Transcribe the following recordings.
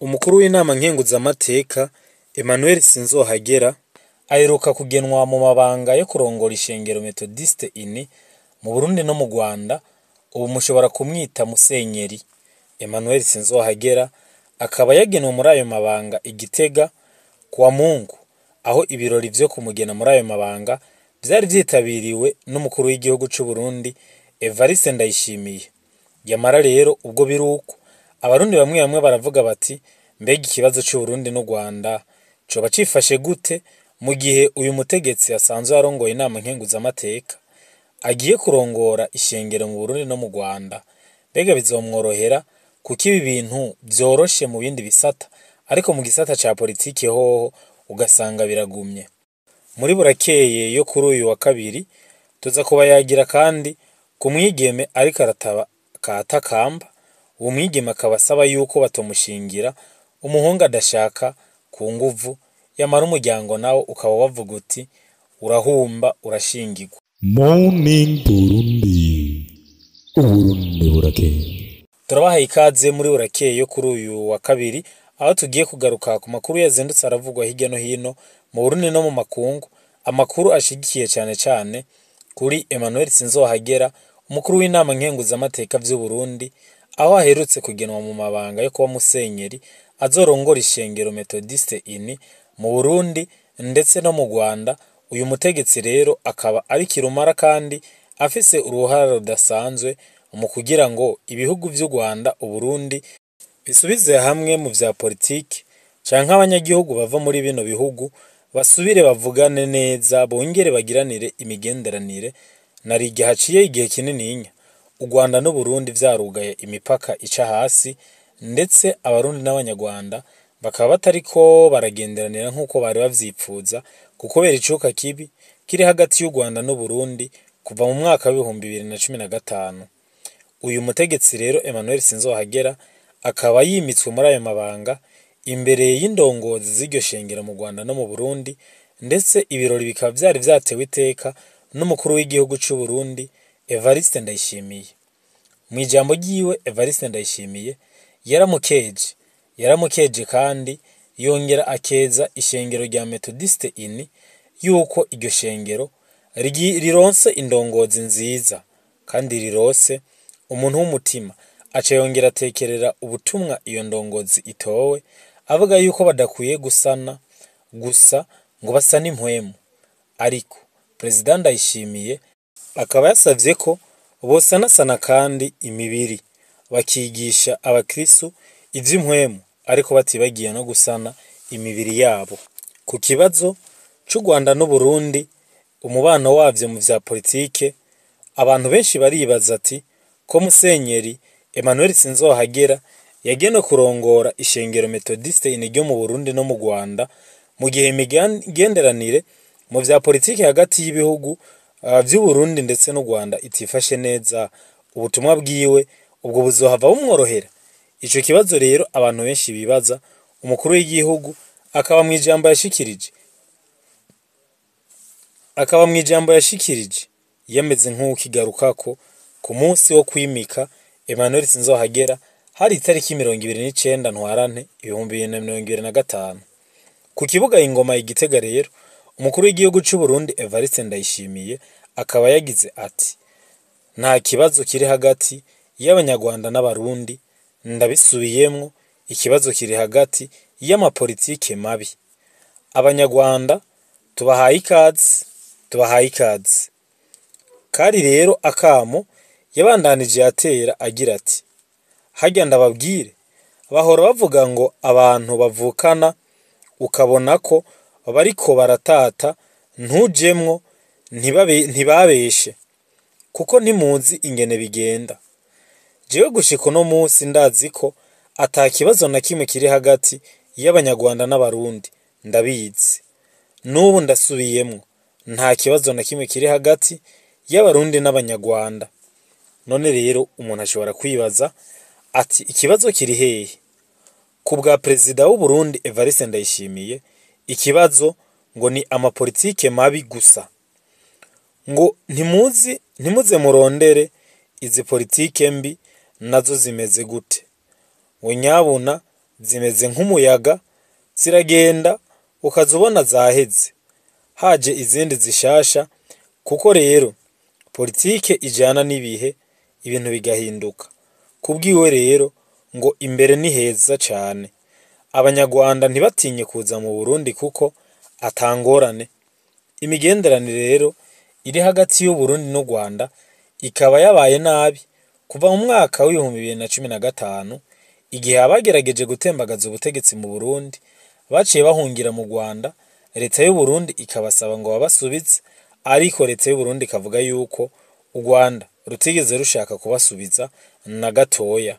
Umukuru w'inama nkenguzamateka Emmanuel Sinzohagera aheruka kugenwa mu mabanga yo kurongora ishengero Methodiste ini mu Burundi no mu Rwanda, ubu mushobora kumwita Musenyeri. Emmanuel Sinzohagera akaba yagenwe muri ayo mabanga i Gitega kuwa Mungu, aho ibirori vyo kumugena muri ayo mabanga vyari vyitabiriwe n'umukuru w'igihugu c'u Burundi Evariste Ndayishimiye. Yamara rero ubwo biruko abarundi bamwe bamwe baravuga bati mbega ikibazo c'u Burundi n'u Rwanda coba cifashe gute mu gihe uyu mutegetsi asanzwe arongoye inama nkenguzamateka agiye kurongora ishengero mu Burundi no mu Rwanda. Mbega bizomworohera kuko ibi bintu vyoroshe mu bindi bisata, ariko mu gisata ca politike hoho ugasanga biragumye. Muri burakeye yo kuri uyu wa kabiri tuza kubayagira kandi ku mwigeme ariko arataba katakamba. Uwo mwigeme akaba asaba yuko batomushingira umuhungu adashaka ku nguvu, yamara umuryango nawo ukaba wavuga uti urahumba urashingirwa. Morning Burundi, Uburundi burakeye. Turabaha ikaze muri burakeye yo kuri uyu wa kabiri, aho tugiye kugaruka ku makuru yazindutse aravugwa hirya no hino mu Burundi no mu makungu, amakuru ashigikiye cyane cyane kuri Emmanuel Sinzohagera, umukuru w'inama nkenguzamateka vy'u Burundi, aho aherutse kugenwa mu mabanga yo kuba Musenyeri azorongora ishengero Methodiste ini mu Burundi ndetse no mu Rwanda. Uyu mutegetsi rero akaba ari kirumara kandi afise uruhara rudasanzwe mu kugira ngo ibihugu vy'u Rwanda, Uburundi bisubize hamwe mu vya politiki, canke abanyagihugu bava muri bino bihugu basubire bavugane neza, bongere bagiranire imigenderanire. Nari igihe haciye igihe kinininya u Rwanda n'u Burundi vyarugaye imipaka ica hasi, ndetse abarundi n'abanyarwanda bakaba batariko baragenderanira nk'uko bari bavyipfuza kubera icuka kibi kiri hagati y'u Rwanda n'u Burundi kuva mu mwaka wa 2015. Uyu mutegetsi rero Emmanuel Sinzohagera akaba yimitswe muri ayo mabanga imbere y'indongozi z'iryo shengero mu Rwanda no mu Burundi, ndetse ibirori bikaba vyari vyatewe iteka n'umukuru w'igihugu c'u Burundi Evariste Ndayishimiye. Mu ijambo ryiwe Evariste Ndayishimiye yaramukeje kandi yongera akeza ishengero rya Methodiste ini yuko iryo shengero rironse indongozi nziza kandi rirose umuntu w'umutima. Aca yongera atekerera ubutumwa iyo ndongozi itowe, avuga yuko badakwiye gusana gusa ngo basane impwemu, ariko President Ndayishimiye akaba yasavye ko bosanasana kandi imibiri, bakigisha abakristo ivy'impwemu ariko batibagiye no gusana imibiri yabo. Ku kibazo c'u Rwanda n'u Burundi, umubano wavyo mu vya politike, abantu benshi baribaza ati ko Musenyeri Emmanuel Sinzohagera yagenwe kurongora ishengero Methodiste ini ryo mu Burundi no mu Rwanda, mu gihe imigenderanire mu vya politike hagati y'ibihugu vy'u Burundi ndetse n'u Rwanda itifashe neza, ubutumwa bwiwe ubwo buzohava bumworohera? Ico kibazo rero abantu benshi bibaza. Umukuru w'igihugu akaba mu ijambo yashikirije yameze nk'ukigarukako ku munsi wo kwimika Emmanuel Sinzohagera hari itariki 29 Ntwarante 2025 ku kibuga Ingoma Igitega. Rero umukuru w'igihugu c'u Burundi Evariste Ndayishimiye akaba yagize ati nta kibazo kiri hagati y'abanyarwanda n'abarundi, ndabisubiyemwo, ikibazo kiri hagati y'amapolitike mabi. Abanyarwanda tubahaye ikaze. Kari rero akamo yabandanije yatera agira ati harya ndababwire, bahora bavuga ngo abantu bavukana ukabona ko bariko baratata ntujemwo ntibabeshe, kuko ntimuzi ingene bigenda. Jewe gushika uno munsi ndazi ko ata kibazo na kimwe kiri hagati y'abanyarwanda n'abarundi, ndabizi. N'ubu ndasubiyemwo, nta kibazo na kimwe kiri hagati y'abarundi n'abanyarwanda. None rero umuntu ashobora kwibaza ati ikibazo kiri hehe? Ku bwa Perezida w'u Burundi Evariste Ndayishimiye, ikibazo ngo ni amapolitike mabi gusa, ngo ntimuze murondere izi politike mbi nazo zimeze gute, ngo nyabuna zimeze nk'umuyaga, ziragenda ukaza ubona zaheze, haje izindi zishasha. Kuko rero politike ijana n'ibihe, ibintu bigahinduka. Kubwiwe rero ngo imbere ni heza cyane. Abanyarwanda ntibatinye kuza mu Burundi kuko atangorane. Imigenderanire rero iri hagati y'u Burundi n'u Rwanda ikaba yabaye nabi kuva mu mwaka w'ibihumbi 2015, igihe abagerageje gutembagaza ubutegetsi mu Burundi baciye bahungira mu Rwanda. Leta y'u Burundi ikabasaba ngo babasubize, ariko leta y'u Burundi ikavuga yuko u Rwanda rutigeze rushaka kubasubiza na gatoya.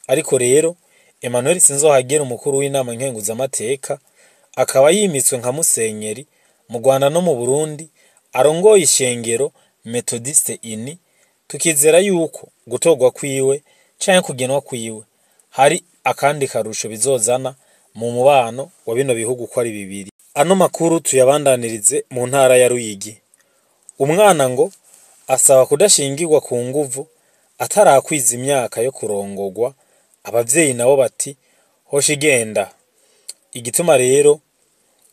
Ariko rero Emmanuel Sinzohagera, umukuru w'inama nkenguzamateka, akaba yimitswe nka musenyeri mu Rwanda no mu Burundi, arongoye ishengero Methodiste ini. Tukizera yuko gutorwa kwiwe canke kugenwa kwiwe hari akandi karusho bizozana mu mubano wa bino bihugu ko ari bibiri. Ano makuru tuyabandanirize mu ntara ya Ruyigi. Umwana ngo asaba kudashingirwa ku nguvu atarakwiza imyaka yo kurongorwa. Abavyeyi nabo bati hoshi genda. Igituma rero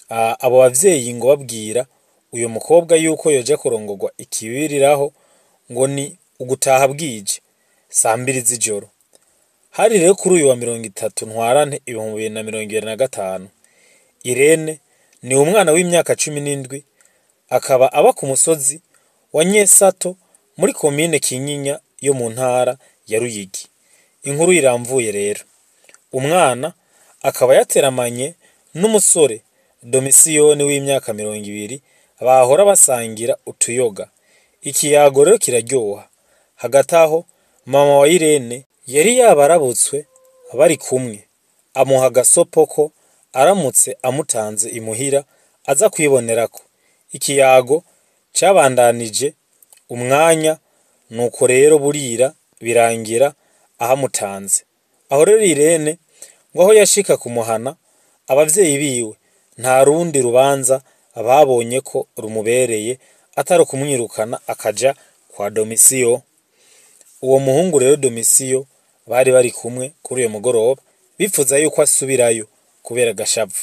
abo bavyeyi ngo babwira uyu mukobwa yuko yoje kurongorwa ikibiriraho ngo ni ugutaha bwije saa 2 z'ijoro. Hari rero kuri uyu wa 30 Ntwarante 2025, Irene ni umwana w'imyaka 17, akaba aba ku musozi wa Nyesato muri komine Kinyinya yo mu ntara ya Ruyigi. Inkuru iramvuye rero. Umwana akaba yateramanye n'umusore Domisiyoni w'imyaka 20, bahora basangira utuyoga. Ikiyago rero kiraryoha. Hagati aho mama wa Irene yari yabarabutswe bari kumwe, amuha gasopo ko aramutse amutanze imuhira aza kwibonerako. Ikiyago cabandanije umwanya, nuko rero burira birangira ahamutanze. Aho rero Irene ngo aho yashika kumuhana, abavyeyi biwe nta rundi rubanza babonye ko rumubereye atari kumwirukana akaja kwa Domisiyo. Uwo muhungu rero Domisiyo bari bari kumwe kuri uyo mugoroba, bifuza yuko asubirayo kubera gashavu.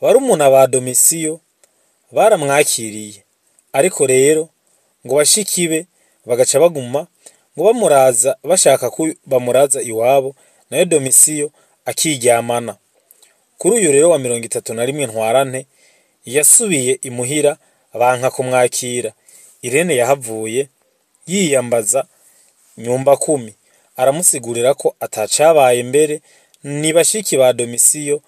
Barumuna ba Domisiyo baramwakiriye, ariko rero ngo bashikibe bagaca baguma ngo bamuraza, bashaka ko bamuraza iwabo, nayo Domisiyo akiryamana. Kuri uyu rero wa 31 Ntwarante yasubiye imuhira, banka kumwakira. Irene yahavuye yiyambaza nyumba 10, aramusigurira ko atacabaye mbere. Ni bashiki ba Domisiyo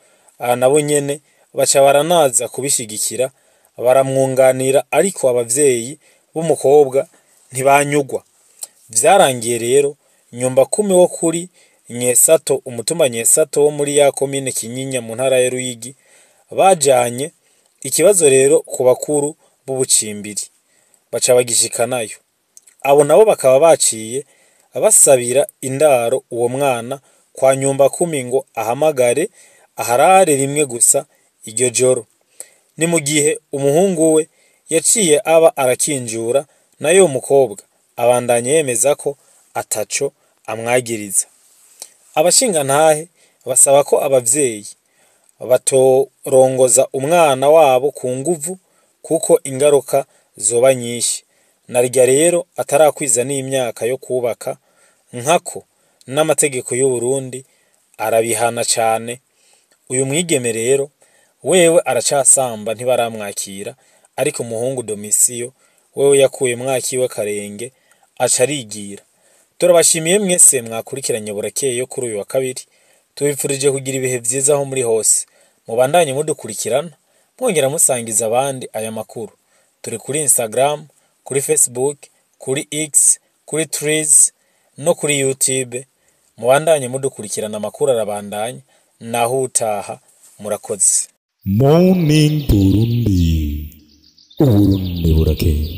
nabo nyene baca baranaza kubishigikira, baramwunganira, ariko abavyeyi b'umukobwa ntibanyugwa. Vyarangiye rero nyumba 10 wo kuri Nyesato, umutumba Nyesato wo muri ya komine Kinyinya mu ntara ya Ruyigi, bajanye ikibazo rero ku bakuru b'ubucimbiri, baca bagishikanayo. Abo nabo bakaba baciye abasabira indaro uwo mwana kwa nyumba 10 ngo ahamagare aharare rimwe gusa iryo joro. Ni mu gihe umuhungu we yaciye aba arakinjura, nayo umukobwa abandanye yemeza ko ataco amwagiriza. Abashingantahe basaba ko abavyeyi batorongoza umwana wabo ku nguvu kuko ingaruka zoba nyinshi. Narya rero atarakwiza n'imyaka yo kubaka, nkako n'amategeko y'u Burundi arabihana cyane. Uyu mwigeme rero wewe aracasamba ntibaramwakira, ariko umuhungu Domisiyo wewe yakuye mwakiwe karenge aca arigira. Turabashimiye mwese mwakurikiranye Burakeye yo kuri uyu wa 2. Tubifurije kugira ibihe vyiza aho muri hose. Mubandanye mudukurikirana, mwongera musangiza abandi aya makuru. Turi kuri Instagram, kuri Facebook, kuri X, kuri Threads no kuri YouTube. Mubandanye mudukurikirana, amakuru arabandanya. Naho utaha, murakoze. Morning Burundi, Uburundi burakeye.